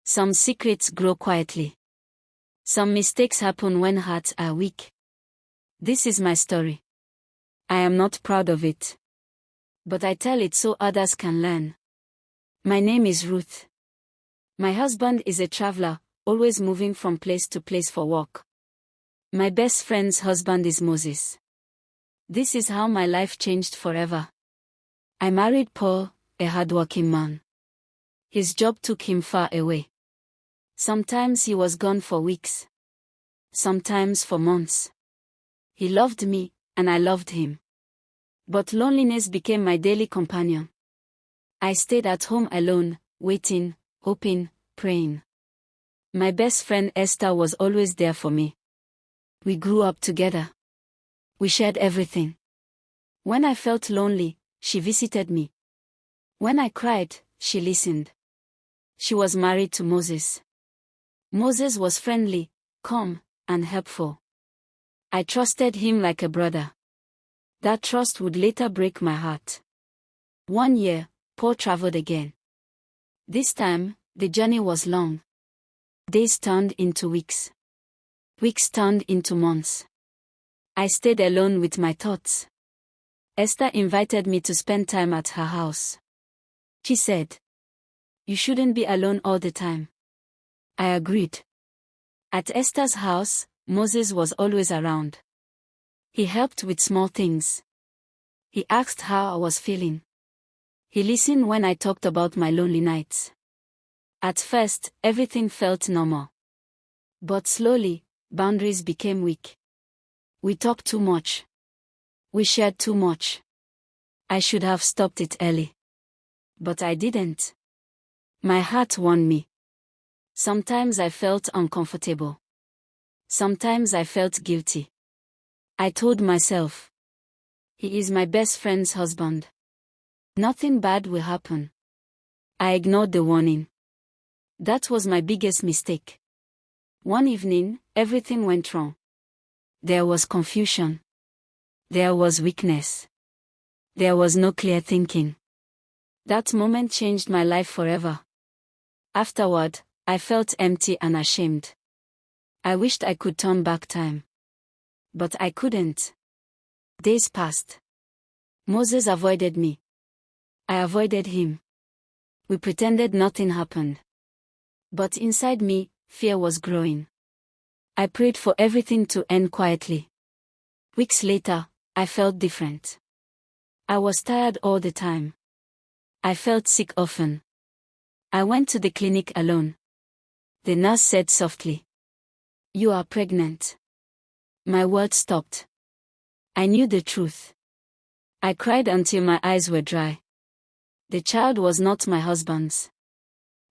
Some secrets grow quietly. Some mistakes happen when hearts are weak. This is my story. I am not proud of it. But I tell it so others can learn. My name is Ruth. My husband is a traveler, always moving from place to place for work. My best friend's husband is Moses. This is how my life changed forever. I married Paul, a hardworking man. His job took him far away. Sometimes he was gone for weeks. Sometimes for months. He loved me, and I loved him. But loneliness became my daily companion. I stayed at home alone, waiting, hoping, praying. My best friend Esther was always there for me. We grew up together. We shared everything. When I felt lonely, she visited me. When I cried, she listened. She was married to Moses. Moses was friendly, calm, and helpful. I trusted him like a brother. That trust would later break my heart. One year, Paul traveled again. This time, the journey was long. Days turned into weeks. Weeks turned into months. I stayed alone with my thoughts. Esther invited me to spend time at her house. She said, "You shouldn't be alone all the time." I agreed. At Esther's house, Moses was always around. He helped with small things. He asked how I was feeling. He listened when I talked about my lonely nights. At first, everything felt normal. But slowly, boundaries became weak. We talked too much. We shared too much. I should have stopped it early. But I didn't. My heart warned me. Sometimes I felt uncomfortable. Sometimes I felt guilty. I told myself, he is my best friend's husband. Nothing bad will happen. I ignored the warning. That was my biggest mistake. One evening, everything went wrong. There was confusion. There was weakness. There was no clear thinking. That moment changed my life forever. Afterward, I felt empty and ashamed. I wished I could turn back time. But I couldn't. Days passed. Moses avoided me. I avoided him. We pretended nothing happened. But inside me, fear was growing. I prayed for everything to end quietly. Weeks later, I felt different. I was tired all the time. I felt sick often. I went to the clinic alone. The nurse said softly, "You are pregnant." My world stopped. I knew the truth. I cried until my eyes were dry. The child was not my husband's.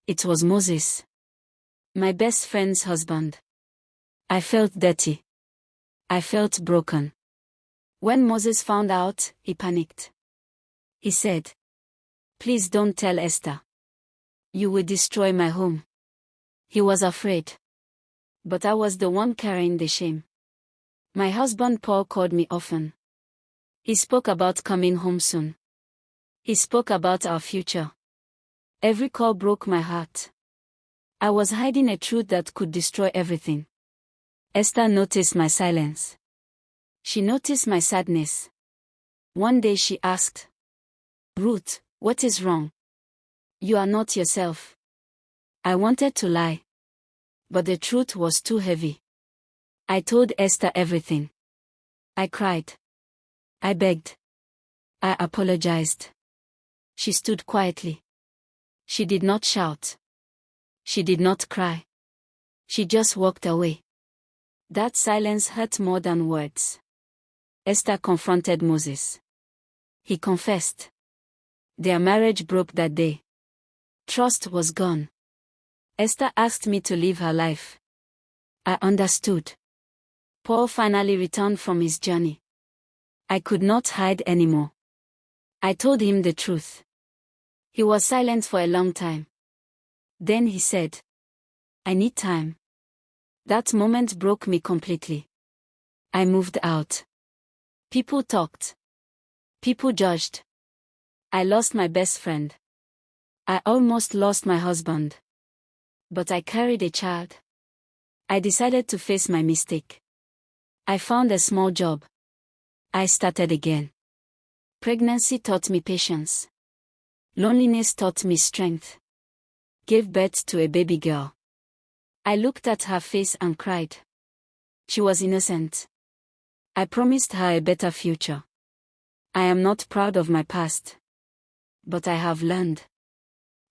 It was Moses. My best friend's husband. I felt dirty. I felt broken. When Moses found out, he panicked. He said, "Please don't tell Esther. You will destroy my home." He was afraid. But I was the one carrying the shame. My husband Paul called me often. He spoke about coming home soon. He spoke about our future. Every call broke my heart. I was hiding a truth that could destroy everything. Esther noticed my silence. She noticed my sadness. One day she asked, "Ruth, what is wrong? You are not yourself." I wanted to lie. But the truth was too heavy. I told Esther everything. I cried. I begged. I apologized. She stood quietly. She did not shout. She did not cry. She just walked away. That silence hurt more than words. Esther confronted Moses. He confessed. Their marriage broke that day. Trust was gone. Esther asked me to leave her life. I understood. Paul finally returned from his journey. I could not hide anymore. I told him the truth. He was silent for a long time. Then he said, "I need time." That moment broke me completely. I moved out. People talked. People judged. I lost my best friend. I almost lost my husband. But I carried a child. I decided to face my mistake. I found a small job. I started again. Pregnancy taught me patience. Loneliness taught me strength. Gave birth to a baby girl. I looked at her face and cried. She was innocent. I promised her a better future. I am not proud of my past. But I have learned.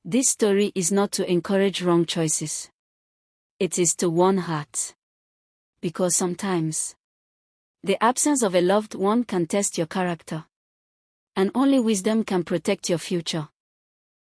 This story is not to encourage wrong choices. It is to warn hearts. Because sometimes, the absence of a loved one can test your character. And only wisdom can protect your future.